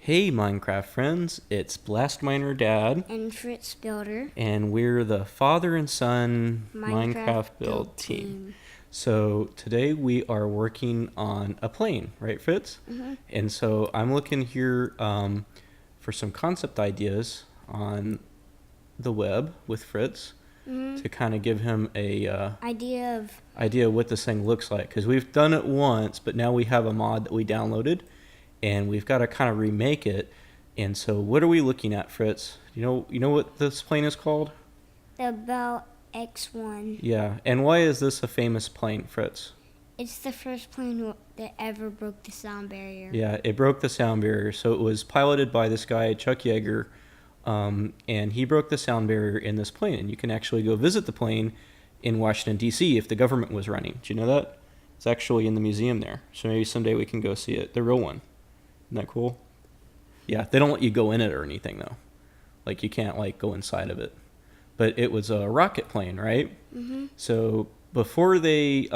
Hey Minecraft friends, it's Blastminer Dad And Fritz Builder. and we're the father and son Minecraft build Build team. So today we are working on a plane, right Fritz? Mm-hmm. And so I'm looking here for some concept ideas on the web with Fritz to kind of give him a Idea of what this thing looks like, because we've done it once, but now we have a mod that we downloaded and we've got to kind of remake it. And so what are we looking at, Fritz? You know what this plane is called? the Bell X-1. Yeah. And why is this a famous plane, Fritz? It's the first plane that ever broke the sound barrier. Yeah, it broke the sound barrier. So it was piloted by this guy, Chuck Yeager, and he broke the sound barrier in this plane. And you can actually go visit the plane in Washington, D.C. if the government was running. Do you know that? It's actually in the museum there. So maybe someday we can go see it, the real one. Isn't that cool? Yeah, they don't let you go in it or anything, though. Like, you can't, go inside of it. But it was a rocket plane, right? Mm-hmm. So before they,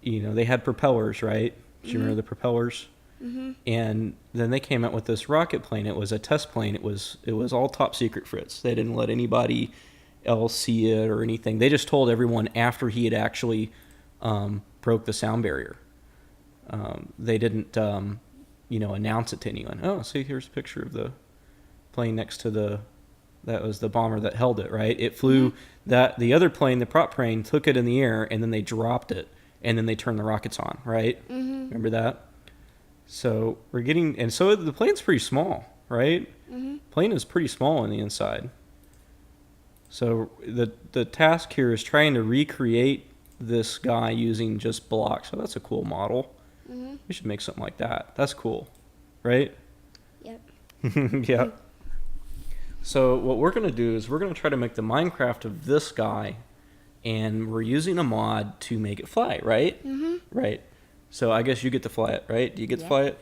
they had propellers, right? Do you remember the propellers? Mm-hmm. And then they came out with this rocket plane. It was a test plane. It was all top secret, Fritz. They didn't let anybody else see it or anything. They just told everyone after he had actually broke the sound barrier. They didn't, announce it to anyone. Oh, see, here's a picture of the plane next to that was the bomber that held it, right? It flew, the other plane, the prop plane, took it in the air, and then they dropped it, and then they turned the rockets on, right? Mm-hmm. Remember that? So so the plane's pretty small, right? Mm-hmm. Plane is pretty small on the inside. So the task here is trying to recreate this guy using just blocks. So that's a cool model. Mm-hmm. We should make something like that. That's cool, right? Yep. Yeah. So what we're going to do is we're going to try to make the Minecraft of this guy, and we're using a mod to make it fly, right? Mm-hmm. Right. So I guess you get to fly it, right? Do you get to fly it?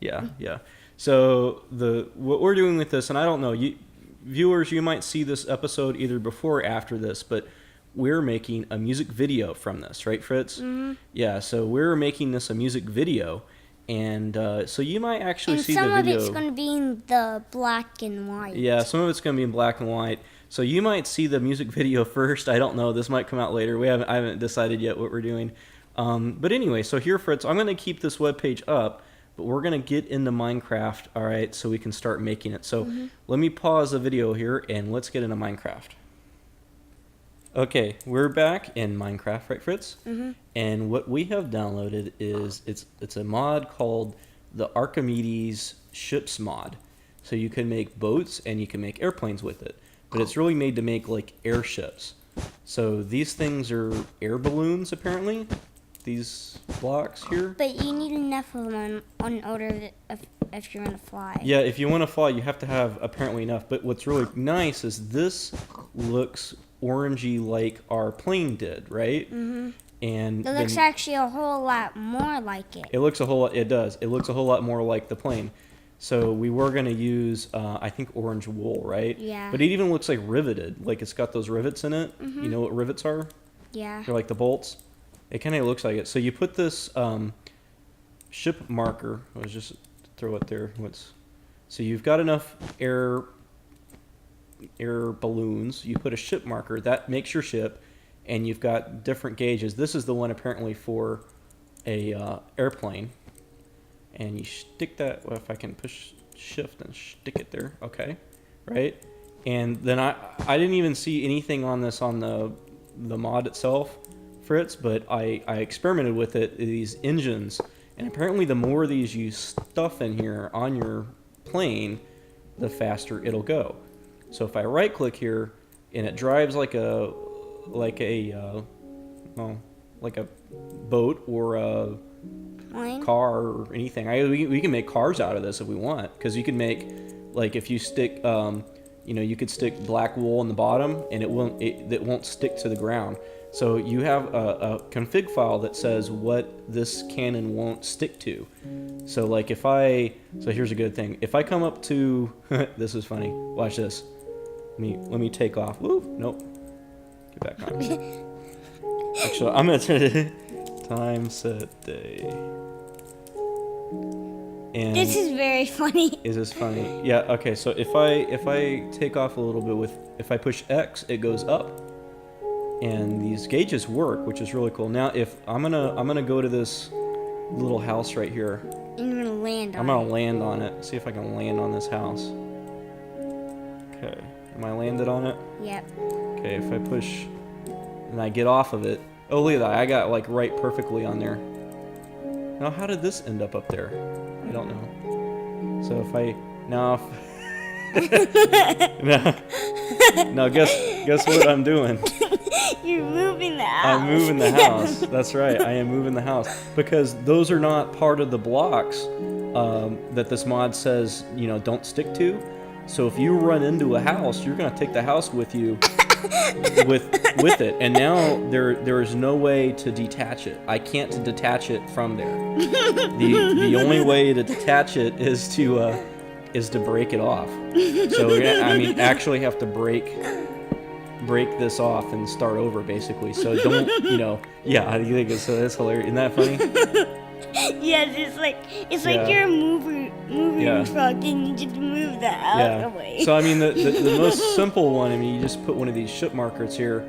Yeah. Yeah. So what we're doing with this, and I don't know, viewers, you might see this episode either before or after this, but we're making a music video from this, right, Fritz? Mm-hmm. Yeah, so we're making this a music video, and so you might actually And see the some video. of it's going to be in the black and white. Yeah, some of it's going to be in black and white. So you might see the music video first. I don't know. This might come out later. I haven't decided yet what we're doing. But anyway, so here, Fritz, I'm going to keep this webpage up, but we're going to get into Minecraft, all right, so we can start making it. So let me pause the video here, and let's get into Minecraft. Okay, we're back in Minecraft, right, Fritz? Mm-hmm. And what we have downloaded is it's a mod called the Archimedes ships mod. So you can make boats and you can make airplanes with it, but it's really made to make like airships. So these things are air balloons, apparently. These blocks here. But you need enough of them in order if you're going to fly. Yeah, if you want to fly, you have to have apparently enough. But what's really nice is this looks orangey like our plane did, right? Mm-hmm. And It looks actually a whole lot more like it. It looks a whole lot. It does. It looks a whole lot more like the plane. So we were gonna use, I think, orange wool, right? Yeah. But it even looks like riveted. Like it's got those rivets in it. Mm-hmm. You know what rivets are? Yeah. They're like the bolts. It kind of looks like it. So you put this ship marker. Let's just throw it there. So you've got enough air balloons. You put a ship marker that makes your ship, and you've got different gauges. This is the one apparently for a airplane, and you stick that. Well, if I can push shift and stick it there, okay, right? And then I didn't even see anything on this on the mod itself, Fritz, but I experimented with it, these engines, and apparently the more of these you stuff in here on your plane, the faster it'll go. So if I right click here and it drives like a boat or a Plane? car or anything. We can make cars out of this if we want, because you can make, like, if you stick you could stick black wool in the bottom and it won't stick to the ground. So you have a config file that says what this cannon won't stick to. So like so here's a good thing. If I come up to this is funny. Watch this. Let me take off. Woo, nope. Get back on. Actually, I'm gonna turn it time set day. And This is very funny. is this funny? Yeah. Okay. So if I take off a little bit if I push X, it goes up, and these gauges work, which is really cool. Now, if I'm gonna go to this little house right here. And you're gonna land on I'm gonna it. land on it. See if I can land on this house. Okay. Am I landed on it? Yep. Okay. If I push and I get off of it. Oh, look at that! I got like right perfectly on there. Now, how did this end up there? I don't know. So if I now, now guess what I'm doing? You're moving the house. I'm moving the house. That's right. I am moving the house because those are not part of the blocks that this mod says don't stick to. So if you run into a house, you're gonna take the house with you. with it, and now there is no way to detach it. I can't detach it from there. The only way to detach it is to break it off. So we're gonna, actually have to break this off and start over basically. So don't yeah. I think it's hilarious. Isn't that funny? Yes, it's like you're a moving truck and you just move the house away. So I mean the most simple one, you just put one of these ship markers here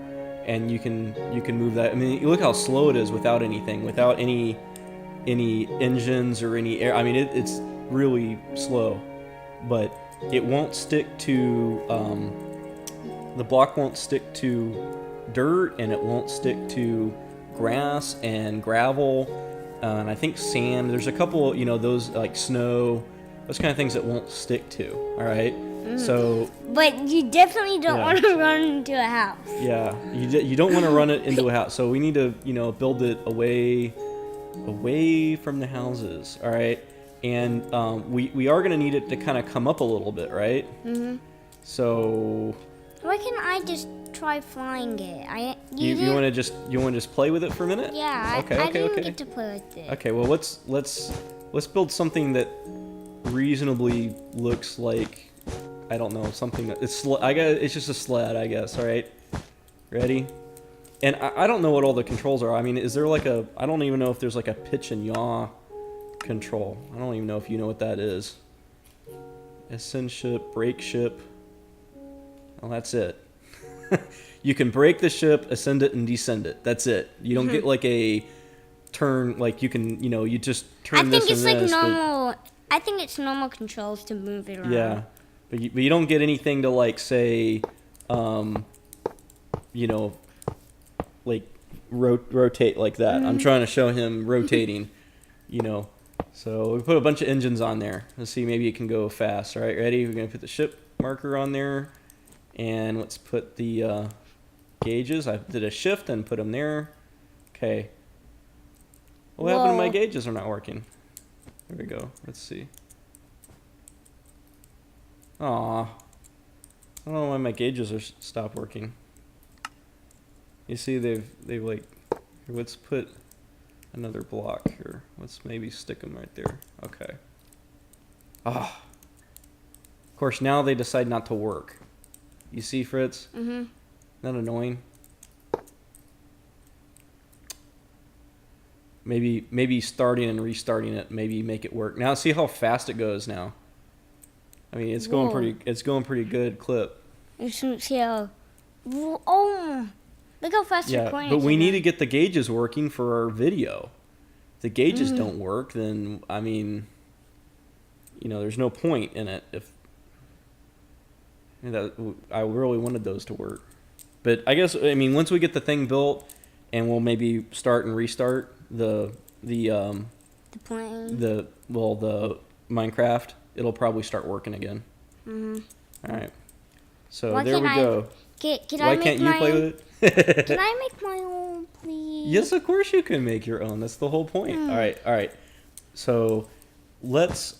and you can move that. You look how slow it is without anything, without any engines or any air. It's really slow, but it won't stick to the block won't stick to dirt, and it won't stick to grass and gravel. And I think sand, there's a couple, those like snow, those kind of things that won't stick to, all right? So... But you definitely don't want to run into a house. Yeah, you don't want to run it into a house. So we need to, build it away from the houses, all right? And we are going to need it to kind of come up a little bit, right? Mm-hmm. So... Why can't I just try flying it? You want to just play with it for a minute? Yeah. I didn't get to play with it. Okay. Well, let's build something that reasonably looks like, I don't know, something that it's just a sled, I guess. All right. Ready? And I don't know what all the controls are. Is there like I don't even know if there's like a pitch and yaw control. I don't even know if you know what that is. Ascend ship, brake ship. Well, that's it. You can brake the ship, ascend it, and descend it. That's it. You don't get like a turn, like you can, you just turn this and this. I think it's like normal. I think it's normal controls to move it around. Yeah, but you don't get anything to like say, like rotate like that. I'm trying to show him rotating, So we put a bunch of engines on there. Let's see, maybe it can go fast. All right, ready? We're gonna put the ship marker on there. And let's put the gauges. I did a shift and put them there. Okay. What happened to my gauges are not working? There we go. Let's see. Aw. I don't know why my gauges are stopped working. You see, they've like. Here, let's put another block here. Let's maybe stick them right there. Okay. Ah. Of course, now they decide not to work. You see, Fritz? Mm-hmm. Isn't that annoying? Maybe starting and restarting it, maybe make it work. Now see how fast it goes now. It's going pretty good clip. You should see how. Oh, look how fast you're recording. But we need to get the gauges working for our video. If the gauges don't work, then there's no point in it. If I really wanted those to work, but I guess once we get the thing built, and we'll maybe start and restart the plane. the Minecraft, it'll probably start working again. Mm-hmm. All right, so there we go. Why can't you play with it? Can I make my own, please? Yes, of course you can make your own. That's the whole point. All right. So let's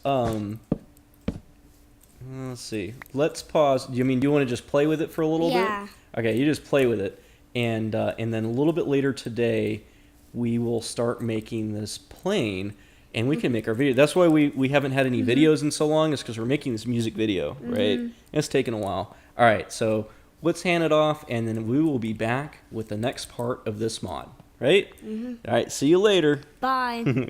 let's see. Let's pause. Do you want to just play with it for a little bit? Okay, you just play with it, and then a little bit later today, we will start making this plane, and we can make our video. That's why we haven't had any videos in so long. Is because we're making this music video, right? And it's taken a while. All right, so let's hand it off, and then we will be back with the next part of this mod, right? All right, see you later. Bye.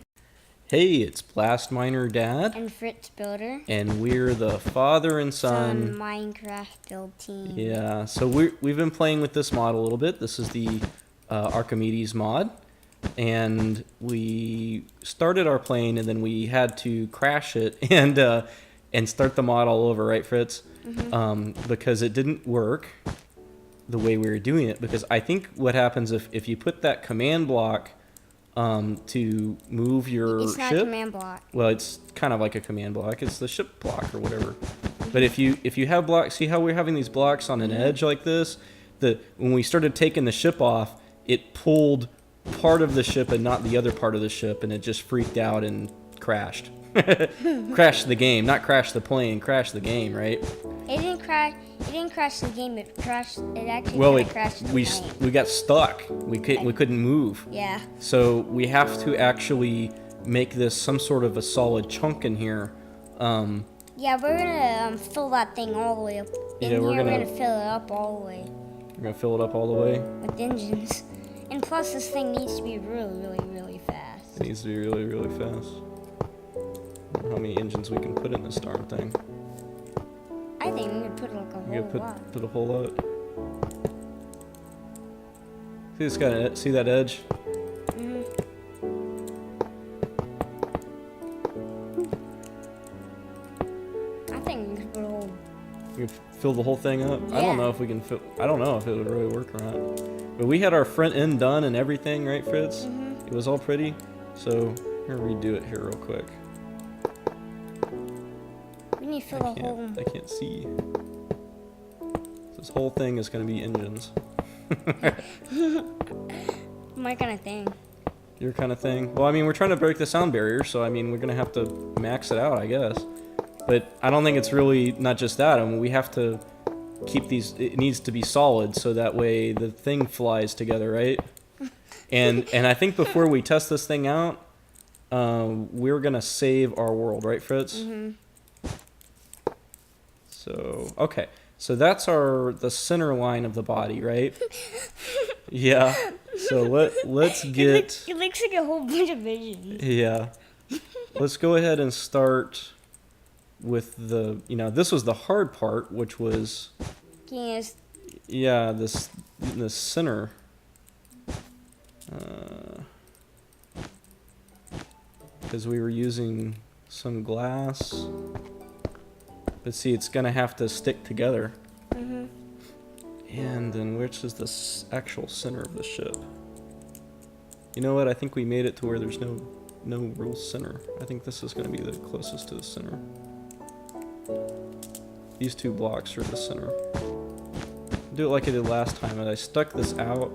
Hey, it's Blast Miner Dad. And Fritz Builder. And we're the father and son Minecraft build team. Yeah, so we've been playing with this mod a little bit. This is the Archimedes mod. And we started our plane and then we had to crash it and start the mod all over, right, Fritz? Because it didn't work the way we were doing it. Because I think what happens if you put that command block to move your ship. It's not a command block. Well, it's kind of like a command block. It's the ship block or whatever. But if you have blocks, see how we're having these blocks on an edge like this? When we started taking the ship off, it pulled part of the ship and not the other part of the ship, and it just freaked out and crashed. Crashed the game, not crashed the plane, crashed the game, right? It didn't crash. It didn't crash the game. It crashed. It actually crashed the plane. We got stuck. We couldn't move. Yeah. So we have to actually make this some sort of a solid chunk in here. Yeah, we're gonna fill that thing all the way up. We're gonna fill it up all the way. We're gonna fill it up all the way with engines, and plus this thing needs to be really, really, really fast. It needs to be really, really fast. I don't know how many engines we can put in this darn thing. I think we could put like a whole lot. Put a whole lot. See this guy? See that edge? I think we could put a whole. We can fill the whole thing up. Yeah. I don't know if we can fill. I don't know if it would really work or not. But we had our front end done and everything, right, Fritz? It was all pretty. So here, redo it here real quick. We need to fill the whole. I can't see. This whole thing is going to be engines. My kind of thing. Your kind of thing. Well, I mean, we're trying to break the sound barrier, so I mean, we're going to have to max it out, I guess. But I don't think it's really not just that. I mean, we have to keep these. It needs to be solid, so that way the thing flies together, right? And I think before we test this thing out, we're going to save our world, right, Fritz? So, okay. So that's the center line of the body, right? Yeah. So let's get... It looks like a whole bunch of visions. Yeah. Let's go ahead and start with this was the hard part, which was... Yeah, this center. Because we were using some glass... But see, it's going to have to stick together. And then which is the actual center of the ship? You know what? I think we made it to where there's no real center. I think this is going to be the closest to the center. These two blocks are the center. Do it like I did last time. And I stuck this out,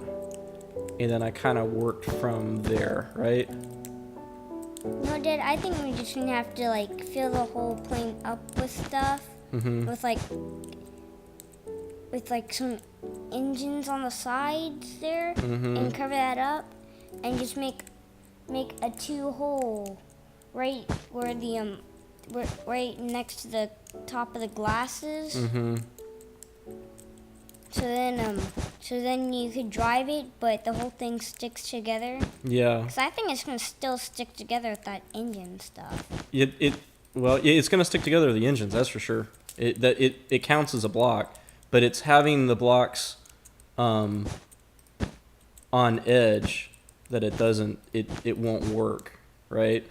and then I kind of worked from there, right? No, Dad, I think we're just gonna have to like fill the whole plane up with stuff, with like some engines on the sides there, and cover that up, and just make a 2-hole right where the right next to the top of the glasses. So then you could drive it, but the whole thing sticks together. Yeah. Because I think it's going to still stick together with that engine stuff. It's going to stick together with the engines, that's for sure. It counts as a block, but it's having the blocks on edge that it won't work, right?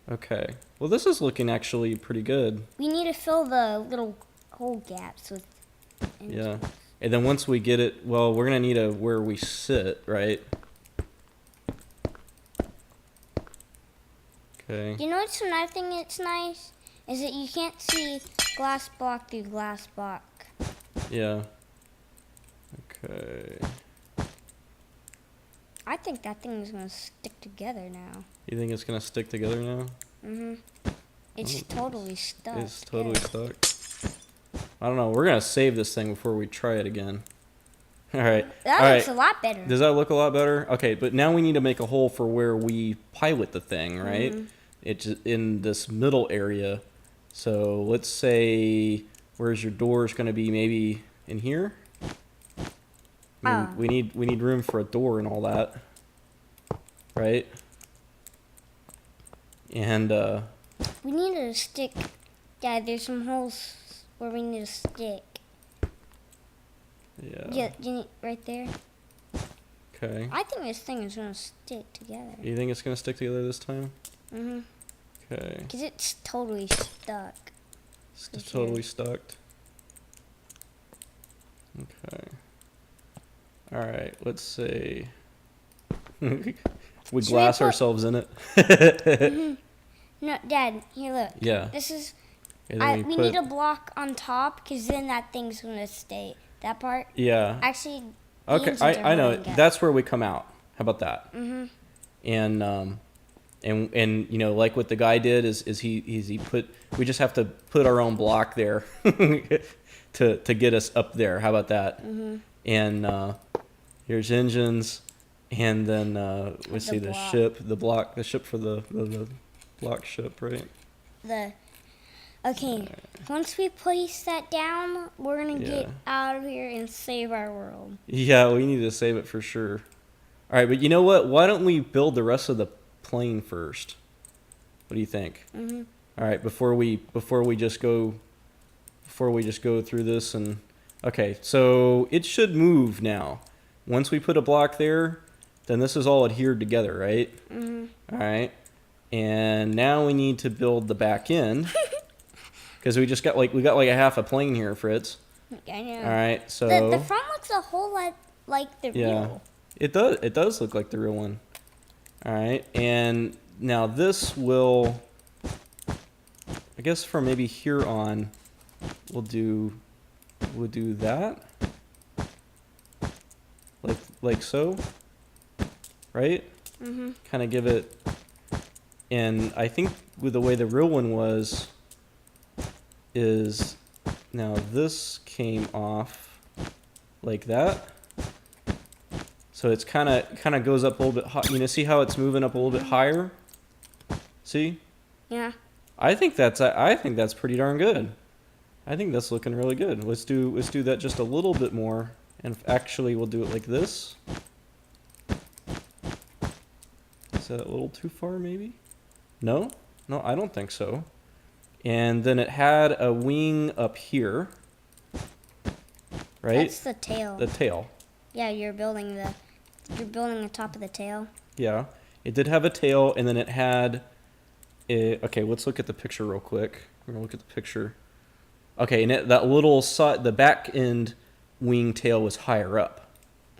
Okay. Well, this is looking actually pretty good. We need to fill the little hole gaps with engines. Yeah. And then once we get it, well, we're going to need where we sit, right? Okay. You know what's another thing that's nice? Is that you can't see glass block through glass block. Yeah. Okay. I think that thing is going to stick together now. You think it's going to stick together now? It's totally stuck. It's totally stuck. I don't know. We're going to save this thing before we try it again. All right. That looks a lot better. Does that look a lot better? Okay, but now we need to make a hole for where we pilot the thing, right? It's in this middle area. So let's say, where's your doors going to be? Maybe in here? I mean, we need room for a door and all that, right? And We need a stick. Yeah, there's some holes where we need a stick. yeah. Yeah, right there. Okay. I think this thing is gonna stick together. You think it's gonna stick together this time? Mhm. Okay. Cause it's totally stuck. It's totally stuck. Okay. All right. Let's see. We we glass put- ourselves in it. Mhm. No, Dad. Here, look. Yeah. This is. And then We need a block on top, cause then that thing's gonna stay. That part. Yeah. Actually. The Okay. engines are I know. holding it. That's where we come out. How about that? Mhm. And you know, like what the guy did is he put, we just have to put our own block there to get us up there. How about that? Mhm. And here's engines, and then we see the block. ship, the ship for the block ship, right? Okay. Once we place that down, we're gonna Yeah. get out of here and save our world. Yeah, we need to save it for sure. All right, but you know what? Why don't we build the rest of the plane first? What do you think? Mhm. All right, before we just go through this and okay, so it should move now. Once we put a block there, then this is all adhered together, right? Mhm. All right, and now we need to build the back end because we got like a half a plane here, Fritz. I know. All right, so The front looks a whole lot like the yeah, real. it does look like the real one. All right, and now this will, I guess from maybe here on, we'll do that, like so, right? Mhm. Kind of give it, and I think with the way the real one was, is now this came off like that. So it's kind of goes up a little bit high. You know, see how it's moving up a little bit higher? See? Yeah. I think that's pretty darn good. I think that's looking really good. Let's do that just a little bit more, and actually we'll do it like this. Is that a little too far, maybe? No, I don't think so. And then it had a wing up here, right? That's the tail. The tail. Yeah, you're building the top of the tail. Yeah, it did have a tail, and then it had. Okay, let's look at the picture real quick. We're gonna look at the picture. Okay, and that little side, the back end wing tail was higher up.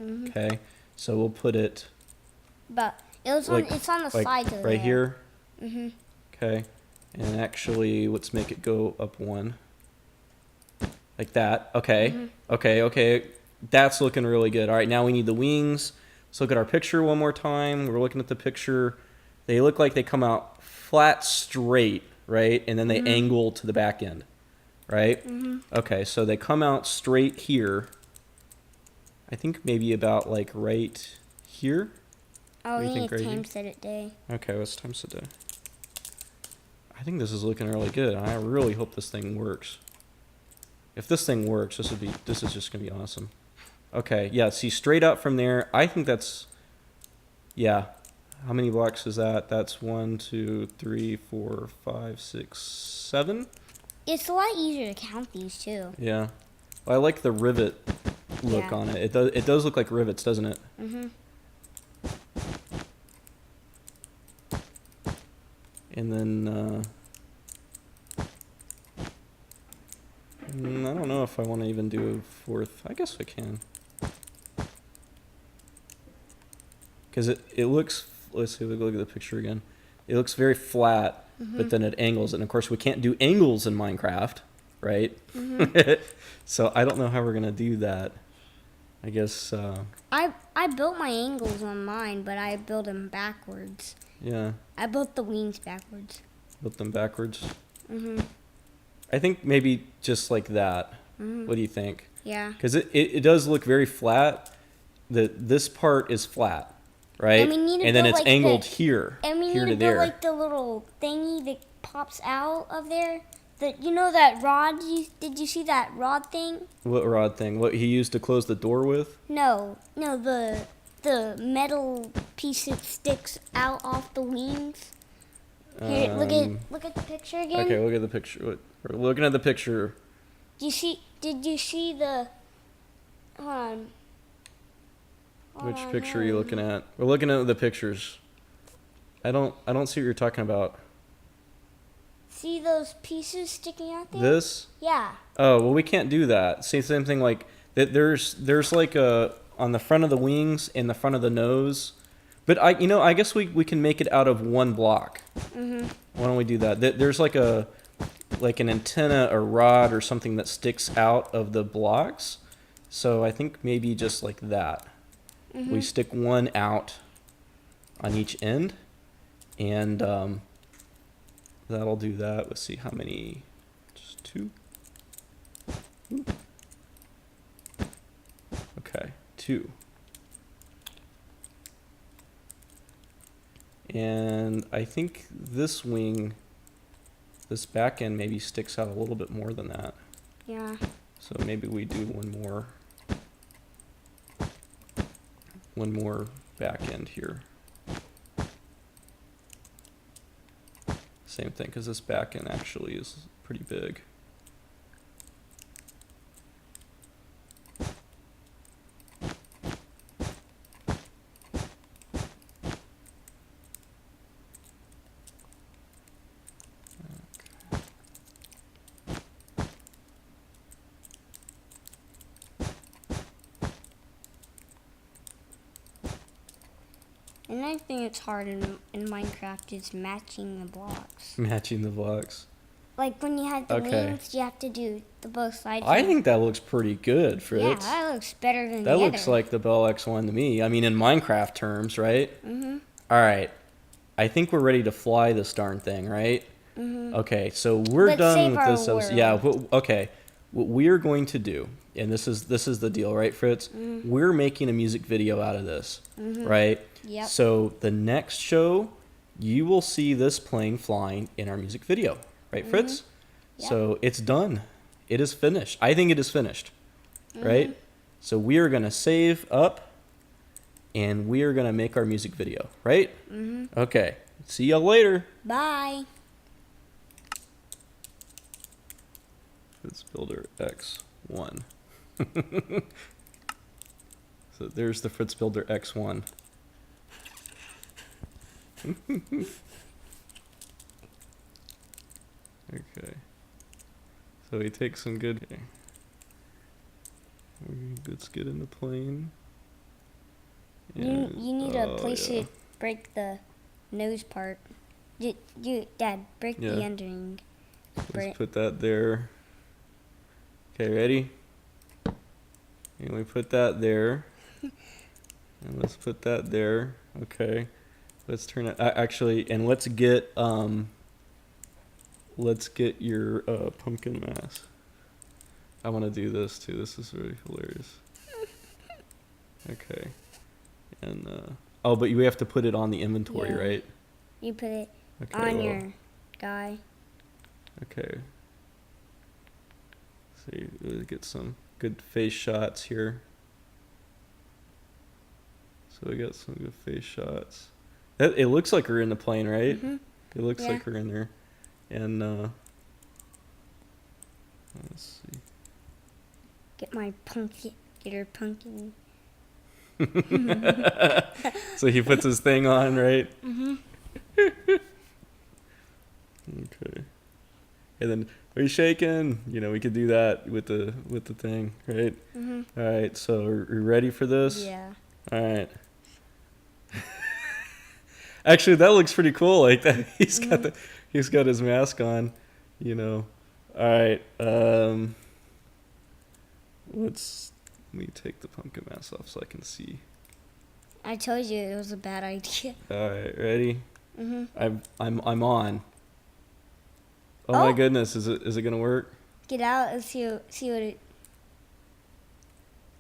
Mhm. Okay, so we'll put it But it's on the sides of right here. Mhm. Okay, and actually, let's make it go up one, like that. Okay, okay. That's looking really good. All right, now we need the wings. Let's look at our picture one more time. We're looking at the picture. They look like they come out flat straight, right? And then they angle to the back end, right? Okay, so they come out straight here. I think maybe about like right here. Oh, What do you we think, need to Gracie? time set it day. Okay, what's time today? I think this is looking really good. I really hope this thing works. If this thing works, this is just gonna be awesome. Okay, yeah, see straight up from there. I think that's, yeah. How many blocks is that? That's 1, 2, 3, 4, 5, 6, 7. It's a lot easier to count these too. Yeah, well, I like the rivet look Yeah. on it. It does look like rivets, doesn't it? Mhm. And then I don't know if I want to even do a fourth. I guess I can. Because it looks, let's see, look at the picture again. It looks very flat, but then it angles. And of course, we can't do angles in Minecraft, right? So I don't know how we're going to do that. I guess, I built my angles on mine, but I built them backwards. yeah, I built the wings backwards. put them backwards. Mhm. I think maybe just like that. Mhm. What do you think? Yeah. Because it does look very flat. This part is flat, right? And we need to And then build, it's like, angled the- here, And we here need to to build there. like the little thingy that pops out of there. You know that rod? Did you see that rod thing? What rod thing? What he used to close the door with? No, the metal piece that sticks out off the wings. Here, look at the picture again. Okay, look at the picture. We're looking at the picture. Did you see the? Hold on. Which picture are you looking at? We're looking at the pictures. I don't see what you're talking about. See those pieces sticking out there? This? Yeah. Oh, well, we can't do that. See, same thing like that. There's like a on the front of the wings and the front of the nose. But I guess we can make it out of one block. Mhm. Why don't we do that? There's like an antenna or rod or something that sticks out of the blocks. So I think maybe just like that. Mhm. We stick one out on each end, and that'll do that. Let's see how many. Just 2. Ooh. Okay, 2. And I think this wing, this back end maybe sticks out a little bit more than that. Yeah. So maybe we do one more back end here. Same thing, because this back end actually is pretty big. Another thing that's hard in Minecraft is matching the blocks. Matching the blocks. Like when you have the Okay. wings, you have to do the both sides. I think that looks pretty good, Fritz. Yeah, that looks better than That the looks other. like the Bell X-1 to me. I mean, in Minecraft terms, right? Mhm. All right. I think we're ready to fly this darn thing, right? Mhm. Okay, so we're Let's done save with our this episode. world. Yeah, okay. What we're going to do, and this is the deal, right, Fritz? We're making a music video out of this, right? Yep. So the next show, you will see this plane flying in our music video, right, Fritz? Yep. So it's done. It is finished. I think it is finished, right? So we are going to save up, and we are going to make our music video, right? Okay. See y'all later. Bye. Fritz Builder X1. So there's the Fritz Builder X1. Okay. So we take some good. Okay. Let's get in the plane. You need a oh, place yeah. to break the nose part. Dad, break Yeah. the underwing. Let's put that there. Okay, ready? And we put that there. And let's put that there. Okay. Let's turn it actually, and let's get your pumpkin mask. I want to do this too. This is really hilarious. Okay. And oh, but we have to put it on the inventory, Yeah. right? You put it Okay. on well, your guy. Okay. So you get some good face shots here. So we got some good face shots. It looks like we're in the plane, right? Mhm. It looks Yeah. like we're in there. And let's see. Get my pumpkin. Get her pumpkin. So he puts his thing on, right? Mhm. Okay. And then, are you shaking? We could do that with the thing, right? Mhm. All right. So are you ready for this? Yeah. All right. Actually, that looks pretty cool. Like that, he's got his mask on. All right. Let me take the pumpkin mask off so I can see. I told you it was a bad idea. All right, ready? Mhm. I'm on. Oh my Oh. goodness, is it gonna work? Get out and see what it.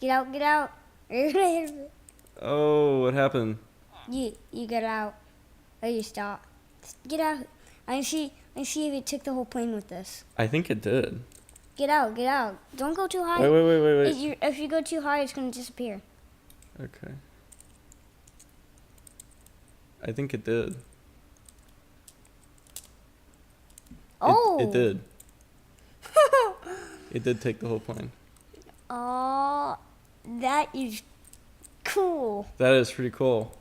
Get out! Get out! you Oh, what happened? get out. Oh, you stop. Get out. I see if it took the whole plane with this. I think it did. Get out! Get out! Don't go too high. Wait. If you go too high, it's gonna disappear. Okay. I think it did. Oh. It did. It did take the whole plane. Oh, that is cool. That is pretty cool.